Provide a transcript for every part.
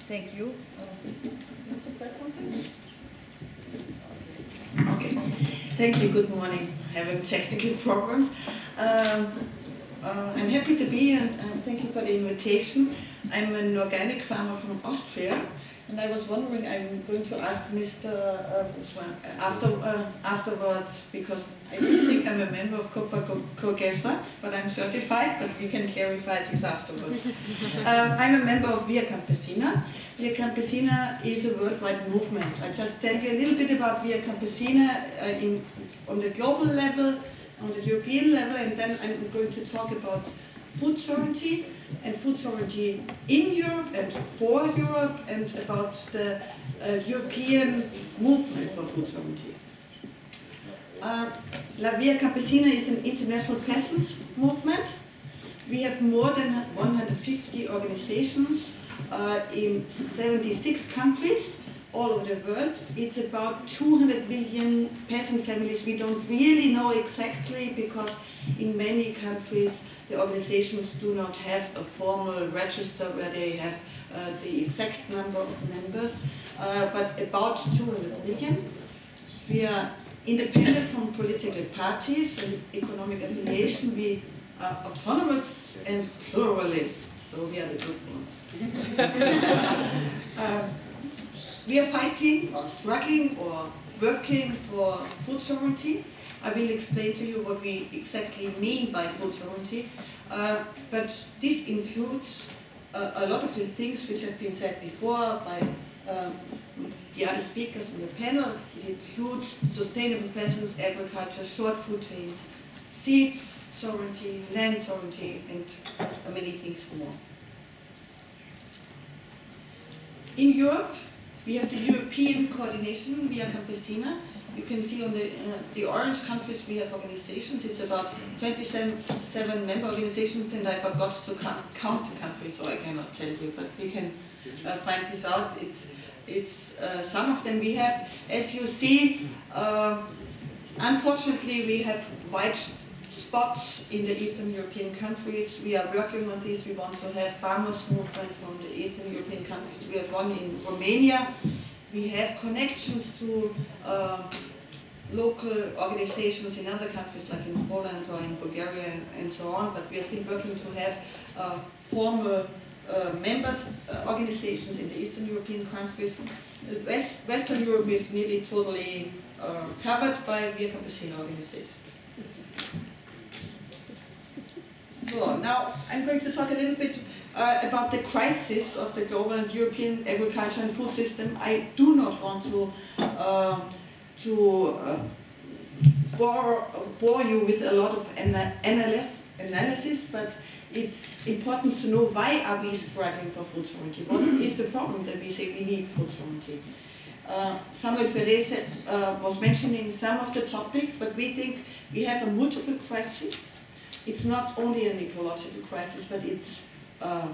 Thank you. You have to press something? Okay. Thank you. Good morning. Having technical problems. I'm happy to be here and thank you for the invitation. I'm an organic farmer from Austria, and I was wondering, I'm going to ask Mr. Afterwards, because I really think I'm a member of Chrysogelos, but I'm certified, but we can clarify this afterwards. I'm a member of Via Campesina. Via Campesina is a worldwide movement. I'll just tell you a little bit about Via Campesina on the global level, on the European level, and then I'm going to talk about food sovereignty and food sovereignty in Europe and for Europe, and about the European movement for food sovereignty. La Via Campesina is an international presence movement. We have more than 150 organizations in 76 countries all over the world. It's about 200 million peasant families. We don't really know exactly, because in many countries the organizations do not have a formal register where they have the exact number of members, but about 200 million. We are independent from political parties and economic affiliation. We are autonomous and pluralist, so we are the good ones. We are fighting or struggling or working for food sovereignty. I will explain to you what we exactly mean by food sovereignty, but this includes a lot of the things which have been said before by the other speakers on the panel. It includes sustainable presence, agriculture, short food chains, seeds sovereignty, land sovereignty, and many things more. In Europe, we have the European coordination Via Campesina. You can see on the orange countries we have organizations. It's about 27 member organizations, and I forgot to count the countries, so I cannot tell you, but we can find this out. It's some of them we have. As you see, unfortunately we have white spots in the Eastern European countries. We are working on this. We want to have farmers movement from the Eastern European countries. We have one in Romania. We have connections to local organizations in other countries, like in Poland or in Bulgaria and so on, but we are still working to have formal members organizations in the Eastern European countries. Western Europe is nearly totally covered by Via Campesina organizations. So now I'm going to talk a little bit about the crisis of the global and European agriculture and food system. I do not want to bore you with a lot of analysis, but it's important to know, why are we struggling for food sovereignty? What is the problem that we say we need food sovereignty? Samuel Ferré was mentioning some of the topics, but we think we have a multiple crisis. It's not only an ecological crisis, but it's a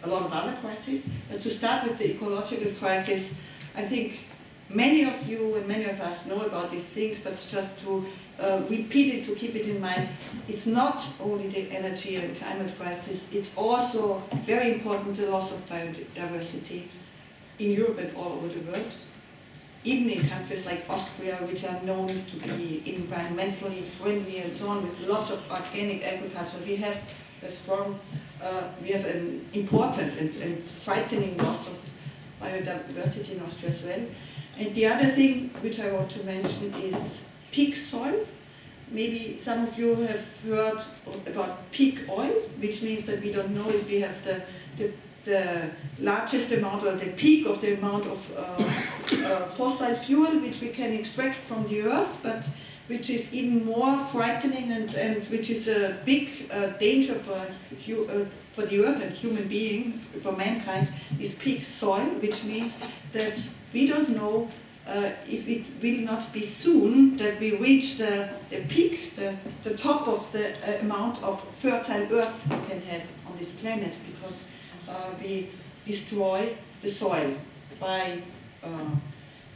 lot of other crises. But to start with the ecological crisis, I think many of you and many of us know about these things, but just to repeat it, to keep it in mind, it's not only the energy and climate crisis, it's also very important, the loss of biodiversity in Europe and all over the world. Even in countries like Austria, which are known to be environmentally friendly and so on, with lots of organic agriculture, we have an important and frightening loss of biodiversity in Austria as well. And the other thing which I want to mention is peak soil. Maybe some of you have heard about peak oil, which means that we don't know if we have the largest amount, or the peak of the amount of fossil fuel which we can extract from the earth, but which is even more frightening and which is a big danger for the earth and human being, for mankind, is peak soil, which means that we don't know if it will not be soon that we reach the peak, the top of the amount of fertile earth we can have on this planet, because we destroy the soil by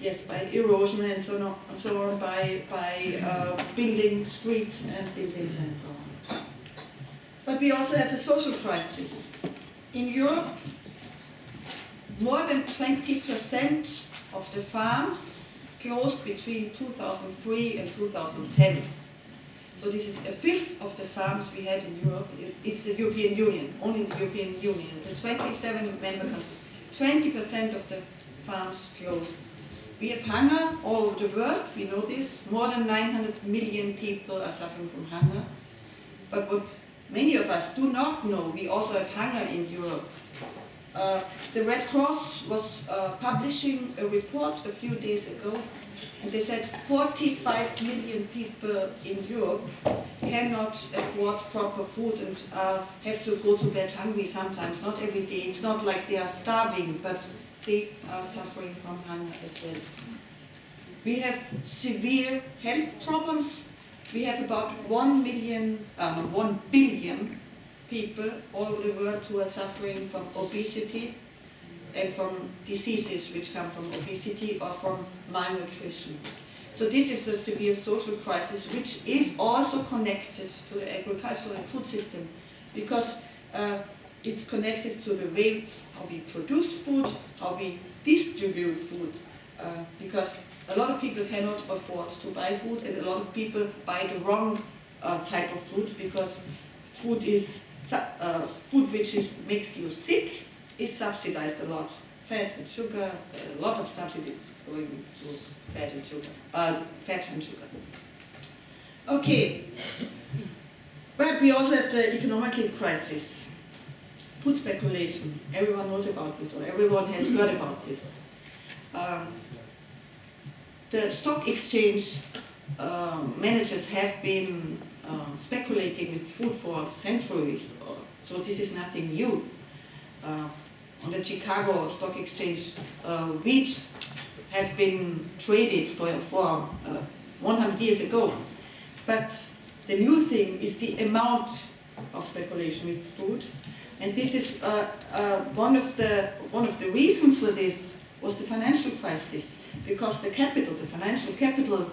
erosion and so on, by building streets and buildings and so on. But we also have a social crisis. In Europe, more than 20% of the farms closed between 2003 and 2010. So this is a fifth of the farms we had in Europe. It's the European Union, only the European Union. The 27 member countries, 20% of the farms closed. We have hunger all over the world, we know this. More than 900 million people are suffering from hunger. But what many of us do not know, we also have hunger in Europe. The Red Cross was publishing a report a few days ago, and they said 45 million people in Europe cannot afford proper food and have to go to bed hungry sometimes, not every day. It's not like they are starving, but they are suffering from hunger as well. We have severe health problems. We have about 1 billion people all over the world who are suffering from obesity and from diseases which come from obesity or from malnutrition. So this is a severe social crisis which is also connected to the agricultural and food system, because it's connected to the way how we produce food, how we distribute food, because a lot of people cannot afford to buy food, and a lot of people buy the wrong type of food, because food which makes you sick is subsidized a lot. Fat and sugar, a lot of subsidies going into fat and sugar. Okay, but we also have the economic crisis. Food speculation, everyone knows about this, or everyone has heard about this. The stock exchange managers have been speculating with food for centuries, so this is nothing new. On the Chicago Stock Exchange, wheat had been traded for 100 years ago. But the new thing is the amount of speculation with food. And this is one of the reasons for this was the financial crisis, because the financial capital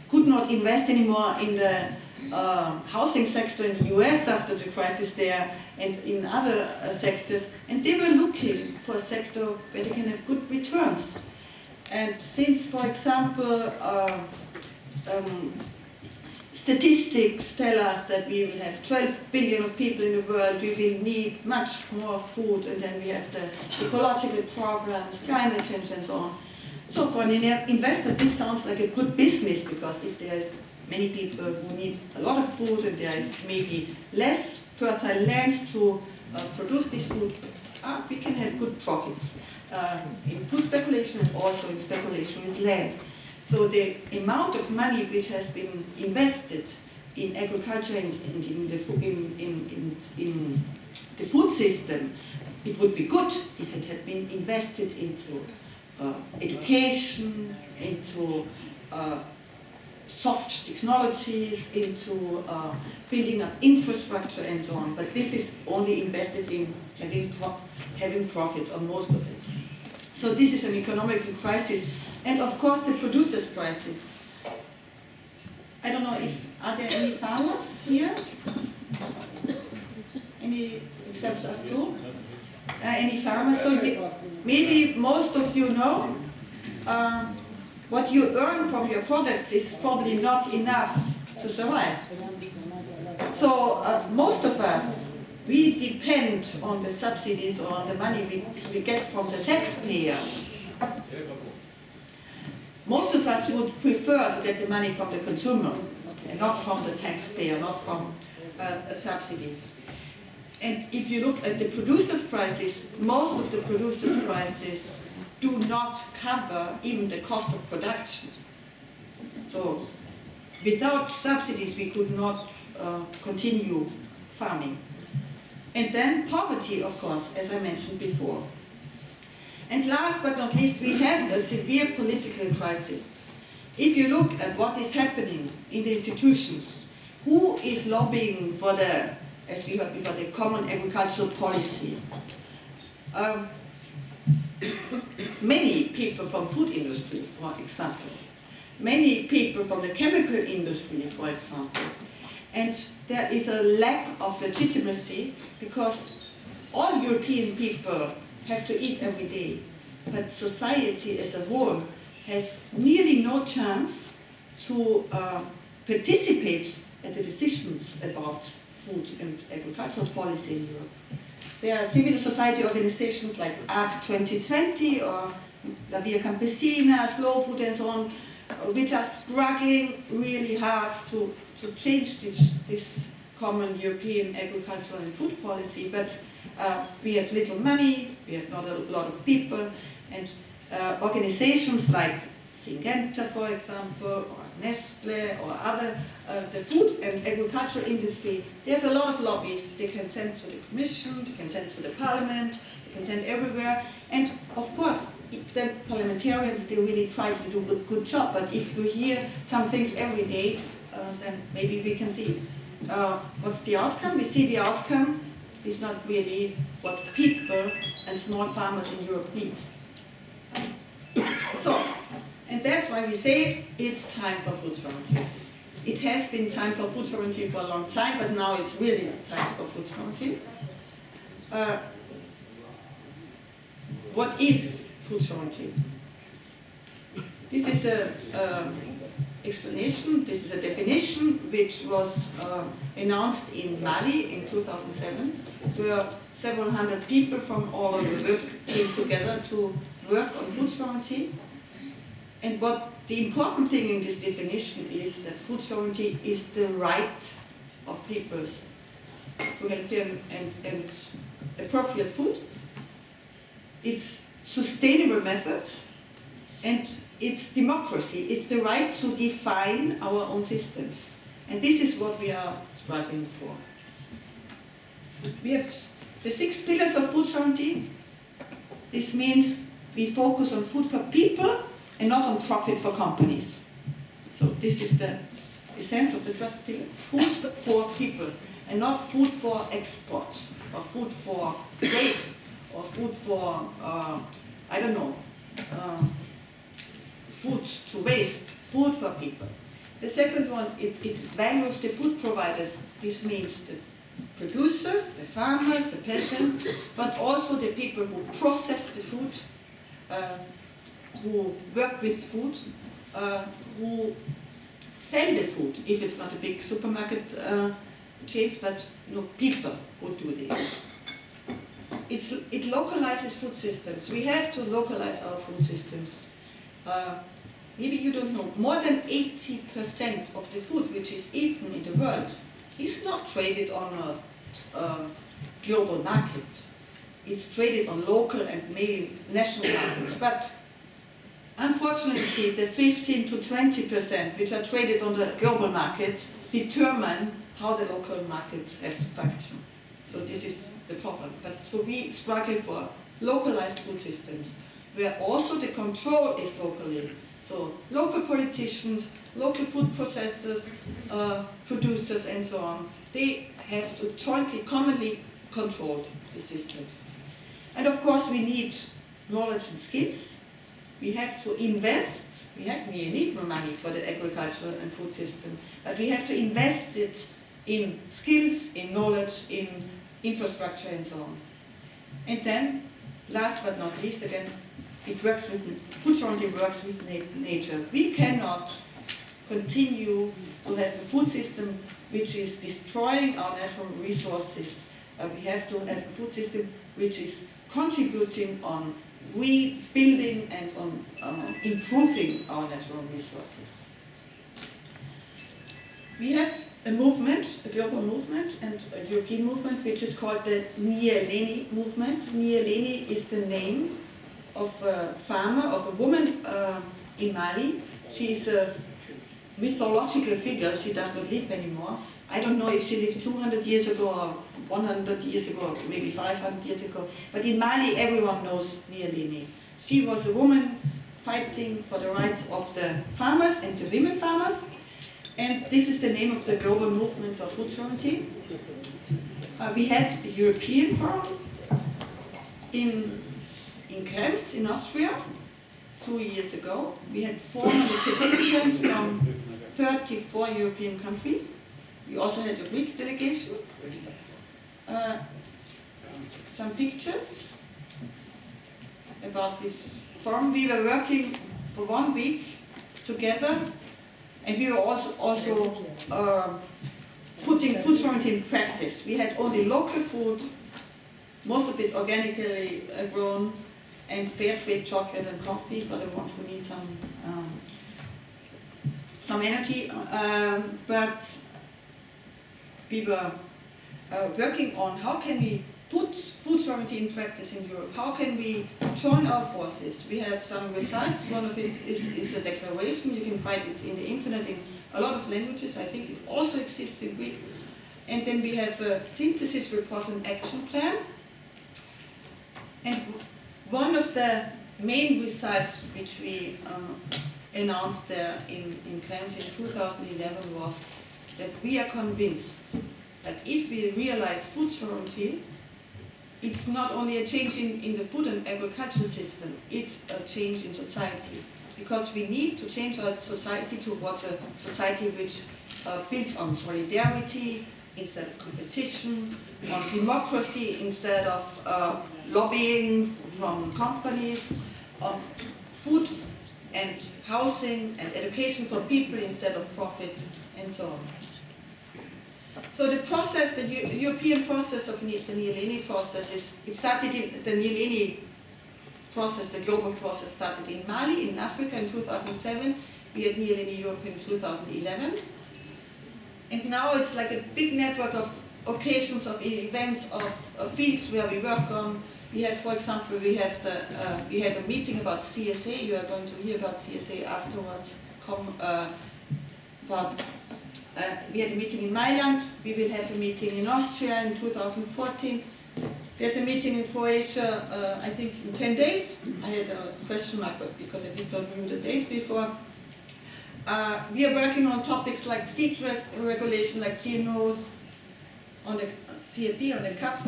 could not invest anymore in the housing sector in the US after the crisis there and in other sectors, and they were looking for a sector where they can have good returns. And since, for example, statistics tell us that we will have 12 billion of people in the world, we will need much more food, and then we have the ecological problems, climate change and so on. So for an investor this sounds like a good business, because if there is many people who need a lot of food and there is maybe less fertile land to produce this food, we can have good profits in food speculation and also in speculation with land. So the amount of money which has been invested in agriculture and in the food system, it would be good if it had been invested into education, into soft technologies, into building up infrastructure and so on. But this is only invested in having profits on most of it. So this is an economic crisis. And of course the producers' crisis. I don't know are there any farmers here? Any, except us two? Any farmers? So maybe most of you know what you earn from your products is probably not enough to survive. So most of us, we depend on the subsidies or on the money we get from the taxpayer. Most of us would prefer to get the money from the consumer, and not from the taxpayer, not from subsidies. And if you look at the producers' prices, most of the producers' prices do not cover even the cost of production. So without subsidies we could not continue farming. And then poverty, of course, as I mentioned before. And last but not least, we have a severe political crisis. If you look at what is happening in the institutions, who is lobbying for the, as we heard before, the common agricultural policy? Many people from food industry, for example. Many people from the chemical industry, for example. And there is a lack of legitimacy because all European people have to eat every day, but society as a whole has nearly no chance to participate in the decisions about food and agricultural policy in Europe. There are civil society organizations like ACT 2020 or La Via Campesina, Slow Food and so on, which are struggling really hard to change this common European agricultural and food policy, but we have little money, we have not a lot of people, and organizations like Syngenta, for example, or Nestle, or other, the food and agricultural industry, they have a lot of lobbyists. They can send to the Commission, they can send to the Parliament, they can send everywhere, and of course, the parliamentarians, they really try to do a good job, but if you hear some things every day, then maybe we can see what's the outcome. We see the outcome is not really what people and small farmers in Europe need. So, and that's why we say it's time for food sovereignty. It has been time for food sovereignty for a long time, but now it's really time for food sovereignty. What is food sovereignty? This is an explanation, this is a definition which was announced in Mali in 2007, where several hundred people from all over the world came together to work on food sovereignty. And what the important thing in this definition is that food sovereignty is the right of peoples to healthy and appropriate food. It's sustainable methods, and it's democracy. It's the right to define our own systems. And this is what we are struggling for. We have the 6 pillars of food sovereignty. This means we focus on food for people and not on profit for companies. So this is the essence of the first pillar, food for people, and not food for export, or food for trade, or food for, I don't know, food to waste, food for people. The second one, it values the food providers. This means the producers, the farmers, the peasants, but also the people who process the food, who work with food, who sell the food, if it's not a big supermarket chains, but people who do this. It localizes food systems. We have to localize our food systems. Maybe you don't know, more than 80% of the food which is eaten in the world is not traded on a global market. It's traded on local and maybe national markets, but unfortunately the 15 to 20% which are traded on the global market determine how the local markets have to function. So this is the problem. But so we struggle for localized food systems, where also the control is locally. So local politicians, local food processors, producers and so on, they have to jointly, commonly control the systems. And of course we need knowledge and skills. We have to invest, we need more money for the agricultural and food system, but we have to invest it in skills, in knowledge, in infrastructure and so on. And then, last but not least, again, food sovereignty works with nature. We cannot continue to have a food system which is destroying our natural resources. We have to have a food system which is contributing on rebuilding and on improving our natural resources. We have a movement, a global movement and a European movement, which is called the Nyeleni movement. Nyeleni is the name of a farmer, of a woman in Mali. She is a mythological figure. She does not live anymore. I don't know if she lived 200 years ago or 100 years ago, or maybe 500 years ago. But in Mali, everyone knows Nyeleni. She was a woman fighting for the rights of the farmers and the women farmers. And this is the name of the global movement for food sovereignty. We had a European forum in Krems in Austria 2 years ago. We had 400 participants from 34 European countries. We also had a Greek delegation. some pictures about this forum. We were working for 1 week together, and we were also putting food sovereignty in practice. We had only local food, most of it organically grown, and fair trade chocolate and coffee for the ones who need some energy. But we were working on how can we put food sovereignty in practice in Europe. How can we join our forces? We have some results. One of it is a declaration. You can find it in the internet in a lot of languages. I think it also exists in Greek. And then we have a synthesis report and action plan. And one of the main results which we announced there in Krems in 2011 was that we are convinced that if we realize food sovereignty, it's not only a change in the food and agriculture system, it's a change in society. Because we need to change our society towards a society which builds on solidarity instead of competition, on democracy instead of lobbying from companies, on food and housing and education for people instead of profit, and so on. So the process, the European process of the Nyéléni process it started in the Nyéléni process, the global process started in Mali, in Africa in 2007. We had Nyéléni Europe in 2011. And now it's like a big network of occasions, of events, of fields where we work on. We have, for example, we had a meeting about CSA. You are going to hear about CSA afterwards. We had a meeting in Mailand. We will have a meeting in Austria in 2014. There's a meeting in Croatia, I think in 10 days. I had a question mark because I did not know the date before. We are working on topics like seed regulation, like GMOs, on the CLP, on the CAP,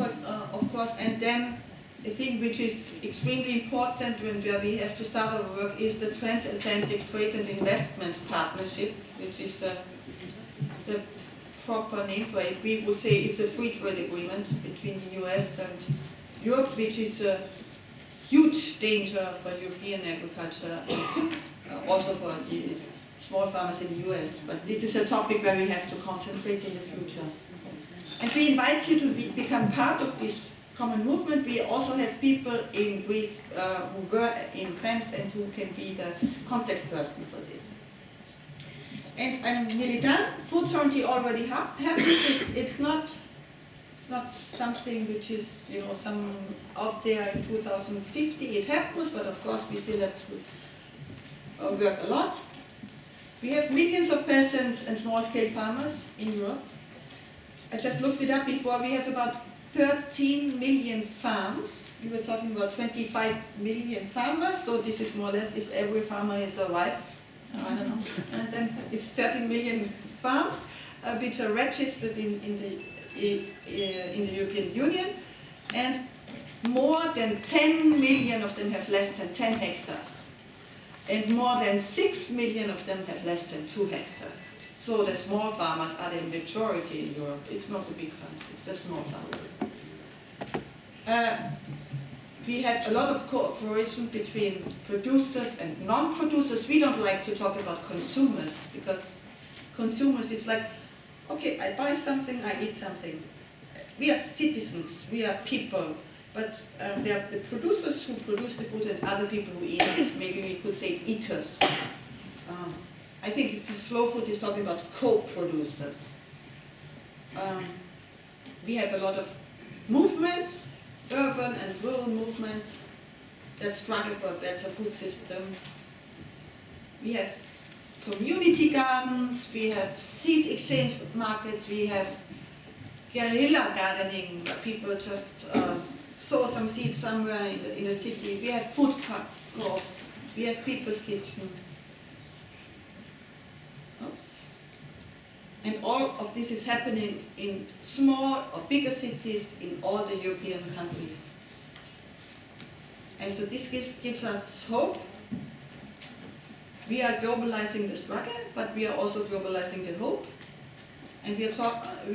of course, and then a thing which is extremely important where we have to start our work is the Transatlantic Trade and Investment Partnership, which is the proper name for it. We would say it's a free trade agreement between the US and Europe, which is a huge danger for European agriculture and also for the small farmers in the US. But this is a topic where we have to concentrate in the future. And we invite you to become part of this common movement. We also have people in Greece who were in Krems and who can be the contact person for this. And I'm nearly done. Food sovereignty already happens. It's not something which is some out there in 2050. It happens, but of course we still have to work a lot. We have millions of peasants and small-scale farmers in Europe. I just looked it up before. We have about 13 million farms. We were talking about 25 million farmers, so this is more or less if every farmer is a wife. I don't know. And then it's 13 million farms which are registered in the European Union, and more than 10 million of them have less than 10 hectares. And more than 6 million of them have less than 2 hectares. So the small farmers are the majority in Europe. It's not the big farms, it's the small farmers. We have a lot of cooperation between producers and non-producers. We don't like to talk about consumers, because consumers, it's like, okay, I buy something, I eat something. We are citizens, we are people, but there are the producers who produce the food and other people who eat it. Maybe we could say eaters. I think slow food is talking about co-producers. We have a lot of movements, urban and rural movements that struggle for a better food system. We have community gardens, we have seed exchange markets, we have guerrilla gardening where people just sow some seeds somewhere in the city. We have food co-ops, we have people's kitchen. Oops. And all of this is happening in small or bigger cities in all the European countries. And so this gives us hope. We are globalizing the struggle, but we are also globalizing the hope. And we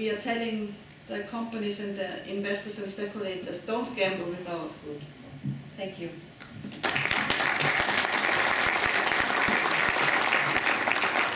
are telling the companies and the investors and speculators don't gamble with our food. Thank you.